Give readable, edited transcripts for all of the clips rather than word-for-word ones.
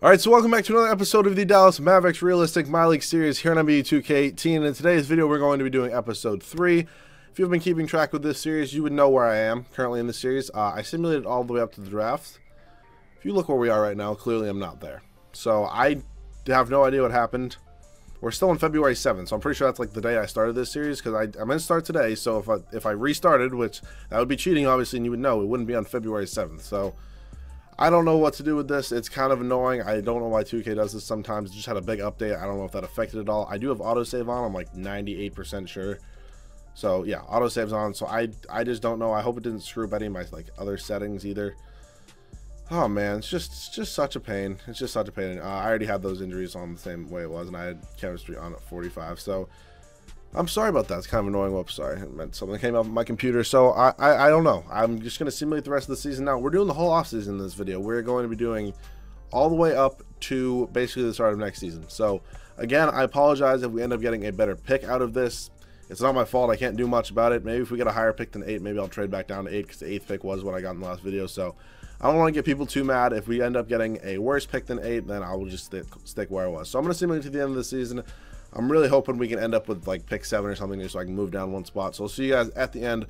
Alright, so welcome back to another episode of the Dallas Mavericks Realistic My League Series here on NBA 2K18. In today's video, we're going to be doing episode 3. If you've been keeping track with this series, you would know where I am currently in the series. I simulated all the way up to the draft. If you look where we are right now, clearly I'm not there. So I have no idea what happened. We're still on February 7th, so I'm pretty sure that's like the day I started this series, because I'm going to start today. So if I restarted, which that would be cheating, obviously, and you would know, it wouldn't be on February 7th. So I don't know what to do with this. It's kind of annoying. I don't know why 2K does this sometimes. It just had a big update. I don't know if that affected it all. I do have autosave on. I'm like 98% sure. So yeah, autosave's on. So I just don't know. I hope it didn't screw up any of my like other settings either. Oh man, it's just such a pain. It's just such a pain. I already had those injuries on the same way it was, and I had chemistry on at 45. So I'm sorry about that. It's kind of annoying. Whoops, sorry. It meant something came up on my computer. So I don't know. I'm just going to simulate the rest of the season now. We're doing the whole offseason in this video. We're going to be doing all the way up to basically the start of next season. So again, I apologize if we end up getting a better pick out of this. It's not my fault. I can't do much about it. Maybe if we get a higher pick than 8, maybe I'll trade back down to 8 because the 8th pick was what I got in the last video. So I don't want to get people too mad. If we end up getting a worse pick than 8, then I will just stick where I was. So I'm going to simulate to the end of the season. I'm really hoping we can end up with like pick 7 or something just so I can move down one spot. So I'll see you guys at the end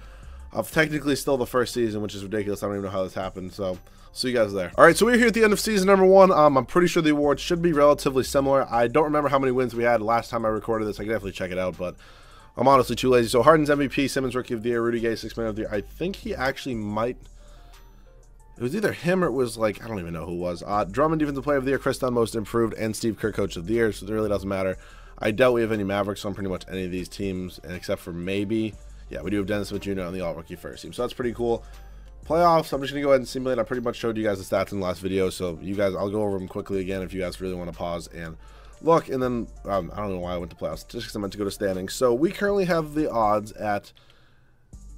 of technically still the first season, which is ridiculous. I don't even know how this happened. So see you guys there. All right, so we're here at the end of season number 1. I'm pretty sure the awards should be relatively similar. I don't remember how many wins we had last time I recorded this. I can definitely check it out, but I'm honestly too lazy. So Harden's MVP, Simmons Rookie of the Year, Rudy Gay 6 Man of the Year. I think he actually might. It was either him or it was like, I don't even know who it was. Drummond Defensive Player of the Year, Chris Dunn Most Improved, and Steve Kerr Coach of the Year. So it really doesn't matter. I doubt we have any Mavericks on pretty much any of these teams, and except for maybe, yeah, we do have Dennis Smith Jr. on the All-Rookie First Team, so that's pretty cool. Playoffs, I'm just going to go ahead and simulate. I pretty much showed you guys the stats in the last video, so you guys, I'll go over them quickly again if you guys really want to pause and look, and then, I don't know why I went to playoffs, just because I meant to go to standings. So we currently have the odds at,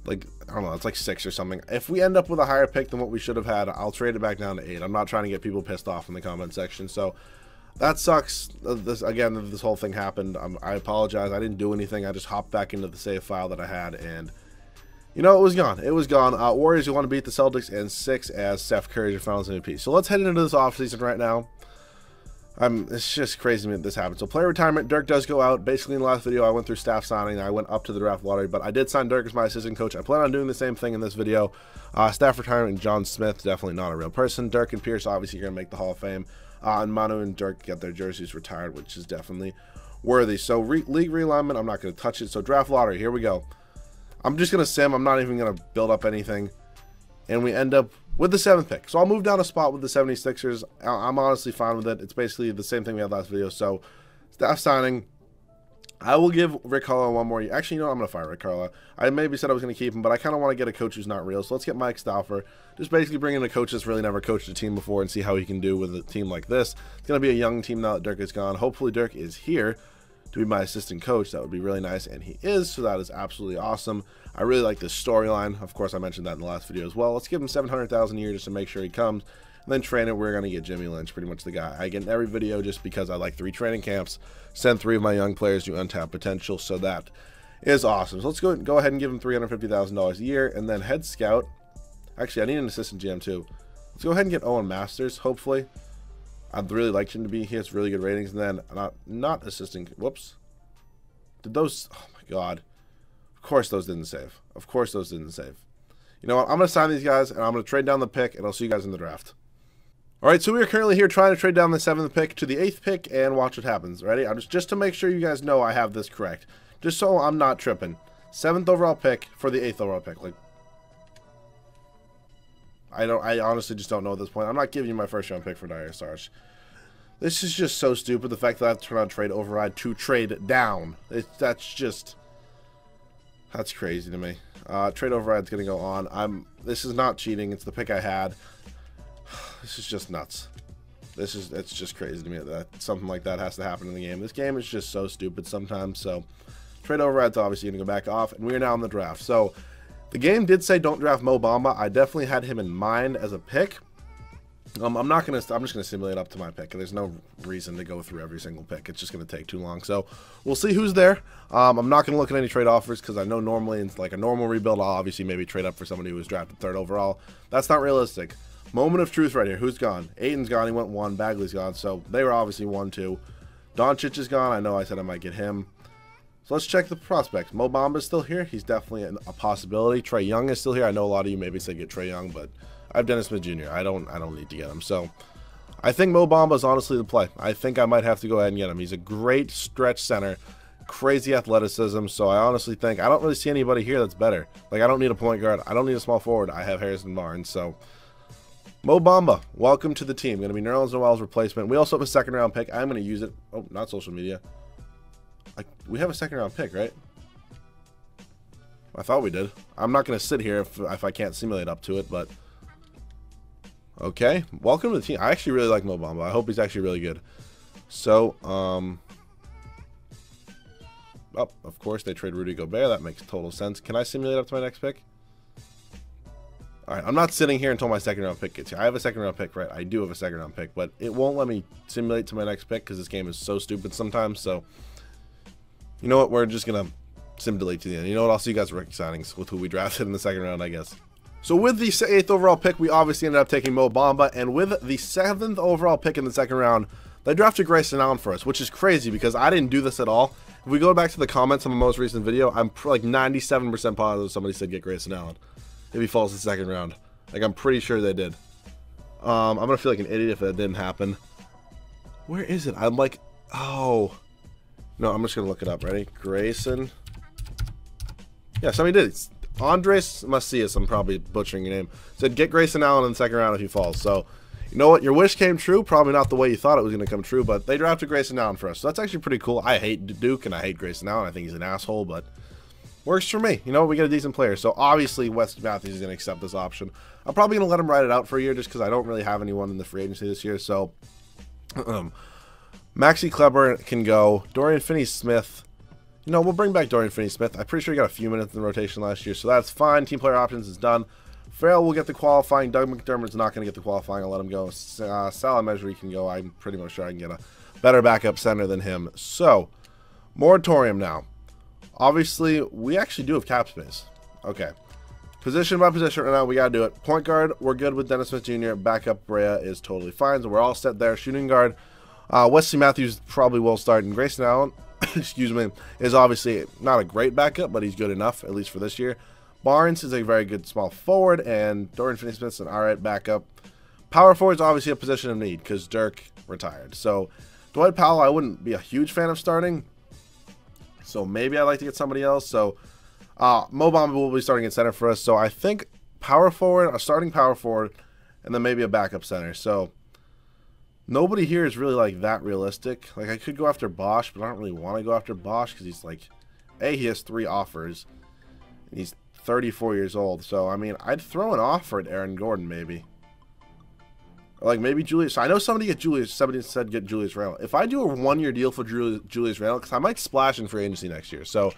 like, I don't know, it's like 6 or something. If we end up with a higher pick than what we should have had, I'll trade it back down to 8. I'm not trying to get people pissed off in the comment section, so that sucks. This whole thing happened. I apologize. I didn't do anything. I just hopped back into the save file that I had, and you know, it was gone. It was gone. Warriors, you want to beat the Celtics, and 6 as Steph Curry is your Finals MVP. So let's head into this offseason right now. It's just crazy to me that this happened. So player retirement, Dirk does go out. Basically, in the last video, I went through staff signing. I went up to the draft lottery, but I did sign Dirk as my assistant coach. I plan on doing the same thing in this video. Staff retirement, John Smith, definitely not a real person. Dirk and Pierce, obviously, you're going to make the Hall of Fame. And Manu and Dirk get their jerseys retired, which is definitely worthy. So league realignment, I'm not going to touch it. So draft lottery, here we go. I'm just going to sim. I'm not even going to build up anything. And we end up with the 7th pick. So I'll move down a spot with the 76ers. I'm honestly fine with it. It's basically the same thing we had last video. So staff signing, I will give Rick Carlisle one more year. Actually, you know what? I'm going to fire Rick Carlisle. I maybe said I was going to keep him, but I kind of want to get a coach who's not real. So let's get Mike Stauffer. Just basically bring in a coach that's really never coached a team before and see how he can do with a team like this. It's going to be a young team now that Dirk is gone. Hopefully Dirk is here to be my assistant coach. That would be really nice, and he is, so that is absolutely awesome. I really like this storyline. Of course, I mentioned that in the last video as well. Let's give him $700,000 a year just to make sure he comes. And then train it. We're going to get Jimmy Lynch, pretty much the guy I get in every video just because I like 3 training camps, send 3 of my young players to untapped potential, so that is awesome. So let's go ahead and give him $350,000 a year, and then head scout. Actually, I need an assistant GM too. Let's go ahead and get Owen Masters, hopefully. I'd really like him to be. He has really good ratings. And then not assistant. Whoops. Did those? Oh my god. Of course those didn't save. Of course those didn't save. You know what? I'm going to sign these guys, and I'm going to trade down the pick, and I'll see you guys in the draft. All right, so we are currently here trying to trade down the 7th pick to the 8th pick, and watch what happens. Ready? I'm just to make sure you guys know I have this correct. Just so I'm not tripping. 7th overall pick for the 8th overall pick. Like, I honestly just don't know at this point. I'm not giving you my first round pick for Darius Sarge. This is just so stupid. The fact that I have to turn on trade override to trade down. That's crazy to me. Trade override's gonna go on. This is not cheating. It's the pick I had. This is just nuts. It's just crazy to me that something like that has to happen in the game. This game is just so stupid sometimes. So trade override's obviously gonna go back off, and we are now in the draft. So the game did say don't draft Mo Bamba. I definitely had him in mind as a pick. I'm just gonna simulate up to my pick. There's no reason to go through every single pick. It's just gonna take too long. So we'll see who's there. I'm not gonna look at any trade offers because I know normally in like a normal rebuild, I'll obviously maybe trade up for somebody who was drafted 3rd overall. That's not realistic. Moment of truth right here. Who's gone? Aiton's gone. He went 1. Bagley's gone. So they were obviously 1, 2. Doncic is gone. I know I said I might get him. So let's check the prospects. Mo Bamba's still here. He's definitely a possibility. Trae Young is still here. I know a lot of you maybe said get Trae Young, but I have Dennis Smith Jr. I don't need to get him. So I think Mo Bamba is honestly the play. I think I might have to go ahead and get him. He's a great stretch center. Crazy athleticism. So I honestly think I don't really see anybody here that's better. Like, I don't need a point guard. I don't need a small forward. I have Harrison Barnes. So Mo Bamba, welcome to the team. Going to be Nerlens Noel's replacement. We also have a second-round pick. I'm going to use it. Oh, not social media. We have a second-round pick, right? I thought we did. I'm not going to sit here if I can't simulate up to it, but okay. Welcome to the team. I actually really like Mo Bamba. I hope he's actually really good. So, oh, of course, they trade Rudy Gobert. That makes total sense. Can I simulate up to my next pick? All right, I'm not sitting here until my second-round pick gets here. I have a second-round pick, right? I do have a second-round pick, but it won't let me simulate to my next pick because this game is so stupid sometimes. So, you know what? We're just going to sim delete to the end. You know what? I'll see you guys rookie signings with who we drafted in the second round, I guess. So with the 8th overall pick, we obviously ended up taking Mo Bamba, and with the 7th overall pick in the second round, they drafted Grayson Allen for us, which is crazy because I didn't do this at all. If we go back to the comments on my most recent video, I'm like 97% positive somebody said get Grayson Allen if he falls in the second round. Like, I'm pretty sure they did. I'm going to feel like an idiot if that didn't happen. Where is it? I'm like, oh. No, I'm just going to look it up. Ready? Grayson. Yeah, somebody did. It's Andres Macias. I'm probably butchering your name. Said get Grayson Allen in the second round if he falls. So, you know what? Your wish came true. Probably not the way you thought it was going to come true, but they drafted Grayson Allen for us. So that's actually pretty cool. I hate Duke and I hate Grayson Allen. I think he's an asshole, but works for me. You know, we get a decent player. So obviously Wes Matthews is going to accept this option. I'm probably going to let him ride it out for a year just because I don't really have anyone in the free agency this year. So Maxi Kleber can go. Dorian Finney-Smith. You know, we'll bring back Dorian Finney-Smith. I'm pretty sure he got a few minutes in the rotation last year, so that's fine. Team player options is done. Farrell will get the qualifying. Doug McDermott's not going to get the qualifying. I'll let him go. Salah Mejri can go. I'm pretty much sure I can get a better backup center than him. So, moratorium now. Obviously, we actually do have cap space. Okay. Position by position right now, we got to do it. Point guard, we're good with Dennis Smith Jr. Backup, Brea is totally fine, so we're all set there. Shooting guard, Wesley Matthews probably will start, and Grayson Allen, excuse me, is obviously not a great backup, but he's good enough, at least for this year. Barnes is a very good small forward, and Dorian Finney-Smith's an alright backup. Power forward is obviously a position of need, because Dirk retired. So, Dwight Powell, I wouldn't be a huge fan of starting, so maybe I'd like to get somebody else. So, Mo Bamba will be starting at center for us, so I think power forward, a starting power forward, and then maybe a backup center. So, nobody here is really, like, that realistic. Like, I could go after Bosch, but I don't really want to go after Bosch because he's, like, he has 3 offers. And he's 34 years old. So, I mean, I'd throw an offer at Aaron Gordon, maybe. Or, like, maybe Julius. I know somebody said get Julius Randle. If I do a 1-year deal for Julius Randle, because I might splash in free agency next year. So,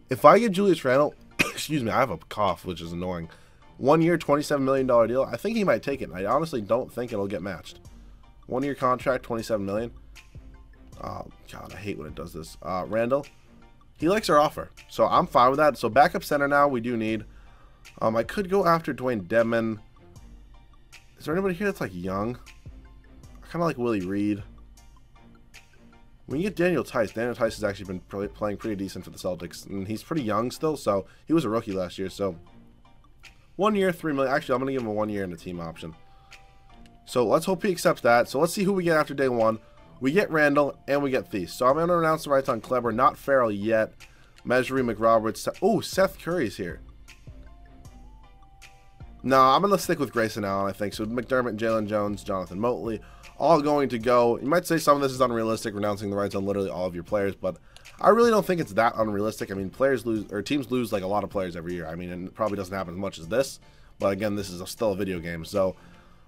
if I get Julius Randle, excuse me, I have a cough, which is annoying. 1 year, $27 million deal. I think he might take it. I honestly don't think it'll get matched. 1-year contract, $27 million. Oh, God, I hate when it does this. Randall, he likes our offer, so I'm fine with that. So backup center now we do need. I could go after Dwayne Dedmon. Is there anybody here that's like young? I kind of like Willie Reed. We can get Daniel Tice. Daniel Tice has actually been playing pretty decent for the Celtics, and he's pretty young still, so he was a rookie last year. So 1 year, $3 million. Actually, I'm gonna give him a 1 year and a team option. So let's hope he accepts that. So let's see who we get after day 1. We get Randall, and we get Thies. So I'm going to announce the rights on Kleber, not Farrell yet. Mejri, McRoberts. Oh, Seth Curry's here. No, I'm going to stick with Grayson Allen, I think. So McDermott, Jalen Jones, Jonathan Motley, all going to go. You might say some of this is unrealistic, renouncing the rights on literally all of your players, but I really don't think it's that unrealistic. I mean, players lose, or teams lose like a lot of players every year. I mean, it probably doesn't happen as much as this, but again, this is still a video game. So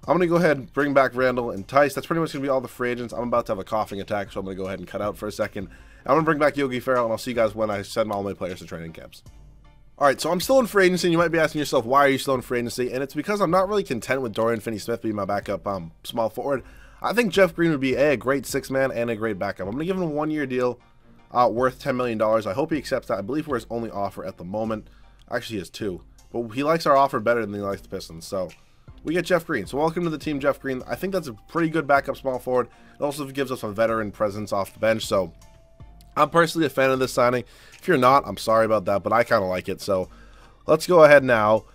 I'm going to go ahead and bring back Randall and Tice. That's pretty much going to be all the free agents. I'm about to have a coughing attack, so I'm going to go ahead and cut out for a second. I'm going to bring back Yogi Ferrell, and I'll see you guys when I send all my players to training camps. Alright, so I'm still in free agency, and you might be asking yourself, why are you still in free agency? And it's because I'm not really content with Dorian Finney-Smith being my backup small forward. I think Jeff Green would be a great 6-man and a great backup. I'm going to give him a 1-year deal worth $10 million. I hope he accepts that. I believe we're his only offer at the moment. Actually, he has 2. But he likes our offer better than he likes the Pistons, so we get Jeff Green. So welcome to the team, Jeff Green. I think that's a pretty good backup small forward. It also gives us a veteran presence off the bench. So I'm personally a fan of this signing. If you're not, I'm sorry about that, but I kind of like it. So let's go ahead now.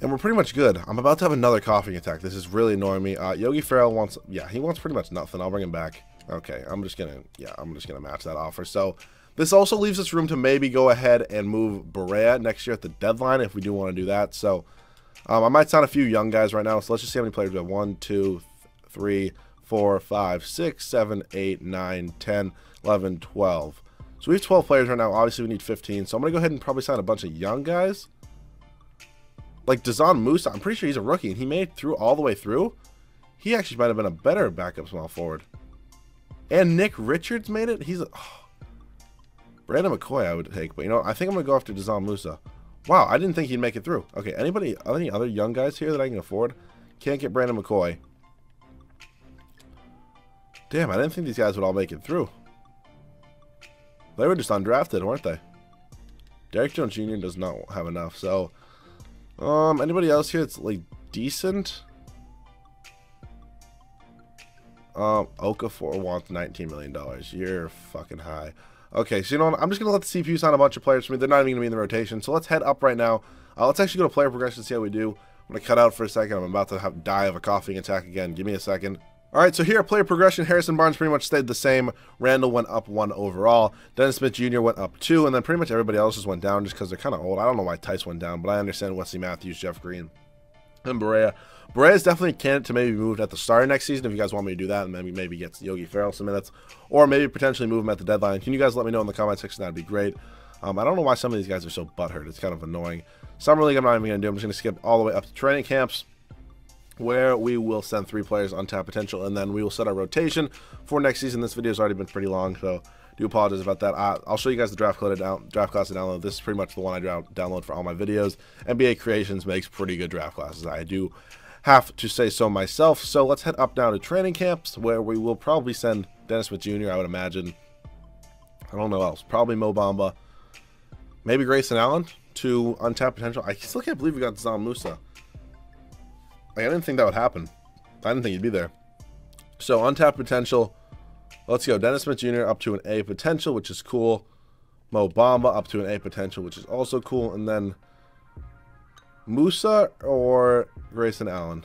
And we're pretty much good. I'm about to have another coughing attack. This is really annoying me. Yogi Ferrell wants, yeah, he wants pretty much nothing. I'll bring him back. Okay, I'm just gonna match that offer. So this also leaves us room to maybe go ahead and move Barea next year at the deadline if we do want to do that. So I might sign a few young guys right now. So let's just see how many players we have. 1, 2, 3, 4, 5, 6, 7, 8, 9, 10, 11, 12. So we have 12 players right now. Obviously we need 15. So I'm gonna go ahead and probably sign a bunch of young guys. Like Dazan Musa, I'm pretty sure he's a rookie, and he made it through all the way through. He actually might have been a better backup small forward. And Nick Richards made it. He's a Brandon McCoy I would take, but you know what? I think I'm gonna go after Dazan Musa. Wow, I didn't think he'd make it through. Okay, any other young guys here that I can afford? Can't get Brandon McCoy. Damn, I didn't think these guys would all make it through. They were just undrafted, weren't they? Derek Jones Jr. does not have enough, so. Anybody else here that's like decent? Okafor wants $19 million. You're fucking high. Okay, so you know what? I'm just gonna let the CPU sign a bunch of players for me. They're not even gonna be in the rotation. So let's head up right now. Let's actually go to player progression and see how we do. I'm gonna cut out for a second. I'm about to die of a coughing attack again. Give me a second. Alright, so here at player progression, Harrison Barnes pretty much stayed the same. Randall went up 1 overall. Dennis Smith Jr. went up 2, and then pretty much everybody else just went down just because they're kind of old. I don't know why Tice went down, but I understand Wesley Matthews, Jeff Green, and Barea. Barea is definitely a candidate to maybe be moved at the start of next season if you guys want me to do that, and maybe get Yogi Ferrell some minutes, or maybe potentially move him at the deadline. Can you guys let me know in the comment section? That'd be great. I don't know why some of these guys are so butthurt. It's kind of annoying. Summer League I'm not even going to do. I'm just going to skip all the way up to training camps, where we will send 3 players on tap potential, and then we will set our rotation for next season. This video has already been pretty long, so do apologize about that. I'll show you guys the draft class to download. This is pretty much the one I download for all my videos. NBA Creations makes pretty good draft classes. I do have to say so myself. So let's head up now to training camps, where we will probably send Dennis Smith Jr., I would imagine. I don't know who else. Probably Mo Bamba. Maybe Grayson Allen to untapped potential. I still can't believe we got Dazan Musa. I didn't think that would happen. I didn't think he'd be there. So, untapped potential. Let's go. Dennis Smith Jr. up to an A potential, which is cool. Mo Bamba up to an A potential, which is also cool. And then Musa or Grayson Allen?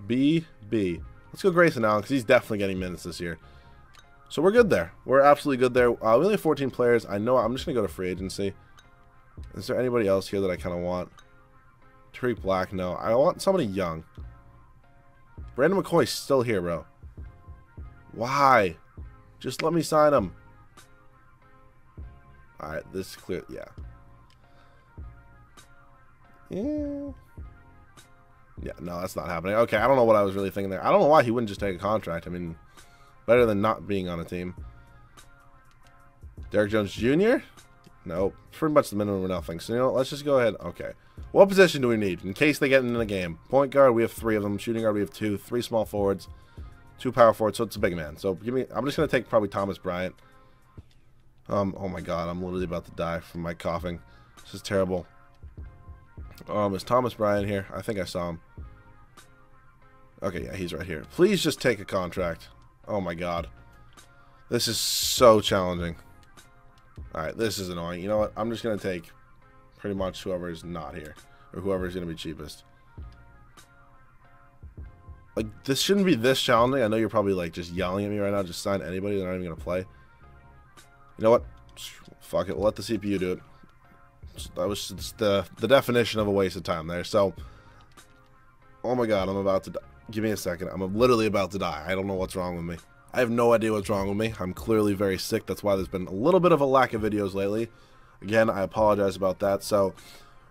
B. Let's go Grayson Allen because he's definitely getting minutes this year. So, we're good there. We're absolutely good there. We only have 14 players. I know I'm just going to go to free agency. Is there anybody else here that I kind of want? Tariq Black, no. I want somebody young. Brandon McCoy's still here, bro. Why? Just let me sign him. Alright, this is clear. Yeah. Yeah, no, that's not happening. Okay, I don't know what I was really thinking there. I don't know why he wouldn't just take a contract. I mean, better than not being on a team. Derek Jones Jr.? Nope. Pretty much the minimum or nothing. So, you know, let's just go ahead. Okay. What position do we need in case they get into the game? Point guard, we have 3 of them. Shooting guard, we have 2. 3 small forwards. 2 power forwards. So it's a big man. So give me. I'm just gonna take probably Thomas Bryant. Oh my God, I'm literally about to die from my coughing. This is terrible. Is Thomas Bryant here? I think I saw him. Okay, yeah, he's right here. Please just take a contract. Oh my God. This is so challenging. Alright, this is annoying. You know what? I'm just going to take pretty much whoever is not here. Or whoever is going to be cheapest. Like, this shouldn't be this challenging. I know you're probably, like, just yelling at me right now. Just sign anybody. They're not even going to play. You know what? Fuck it. We'll let the CPU do it. That was just the definition of a waste of time there. So, oh my God, I'm about to die. Give me a second. I'm literally about to die. I don't know what's wrong with me. I have no idea what's wrong with me. I'm clearly very sick. That's why there's been a little bit of a lack of videos lately. Again, I apologize about that. So,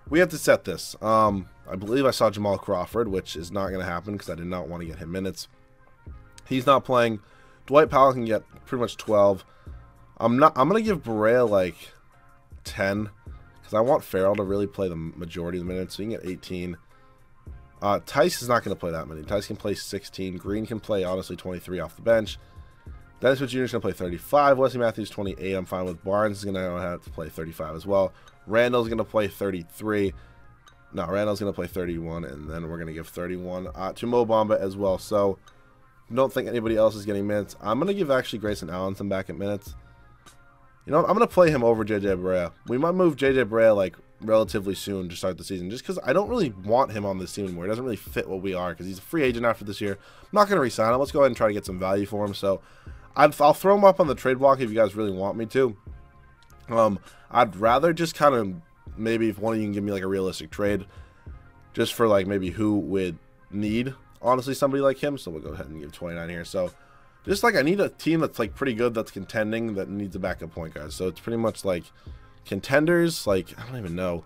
we have to set this. I believe I saw Jamal Crawford, which is not going to happen because I did not want to get him minutes. He's not playing. Dwight Powell can get pretty much 12. I'm going to give Barea like 10 because I want Farrell to really play the majority of the minutes. So, you can get 18. Tice is not going to play that many. Tice can play 16. Green can play, honestly, 23 off the bench. Dennis Smith Jr. is going to play 35. Wesley Matthews, 28. I'm fine with. Barnes is going to have to play 35 as well. Randall's going to play 33. No, Randall's going to play 31, and then we're going to give 31 to Mo Bamba as well. So, don't think anybody else is getting minutes. I'm going to give actually Grayson Allen some back at minutes. You know, I'm going to play him over JJ Barea. We might move JJ Barea, like, relatively soon to start the season, just because I don't really want him on this team anymore. It doesn't really fit what we are, because he's a free agent after this year. I'm not going to re-sign him. Let's go ahead and try to get some value for him. So, I'll throw him up on the trade block if you guys really want me to. I'd rather just kind of, maybe if one of you can give me, like, a realistic trade, just for, like, maybe who would need, honestly, somebody like him. So, we'll go ahead and give 29 here. So, just, like, I need a team that's, like, pretty good, that's contending, that needs a backup point guard. So, it's pretty much, like, contenders, like, I don't even know.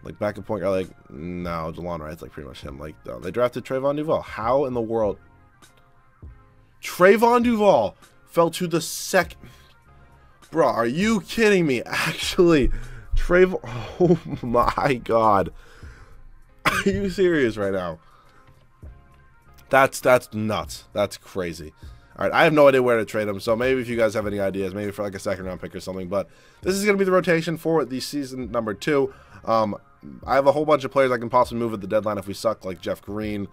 Like, backup point guard, like, no, DeLon Wright's, like, pretty much him. Like, they drafted Trayvon Duval. How in the world? Trayvon Duval fell to the second. Bro, are you kidding me? Actually, Trayvon, oh my God. Are you serious right now? That's nuts. That's crazy. All right, I have no idea where to trade him, so maybe if you guys have any ideas, maybe for like a second-round pick or something. But this is going to be the rotation for the season number 2. I have a whole bunch of players I can possibly move at the deadline if we suck, like Jeff Green,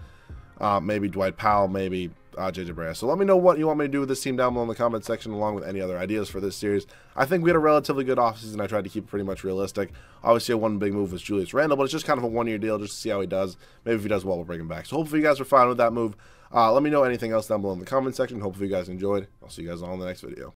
maybe Dwight Powell, maybe JJ Barea. So let me know what you want me to do with this team down below in the comment section, along with any other ideas for this series. I think we had a relatively good offseason. I tried to keep it pretty much realistic. Obviously, one big move was Julius Randle, but it's just kind of a one-year deal just to see how he does. Maybe if he does well, we'll bring him back. So hopefully you guys are fine with that move. Let me know anything else down below in the comment section. Hopefully you guys enjoyed. I'll see you guys all in the next video.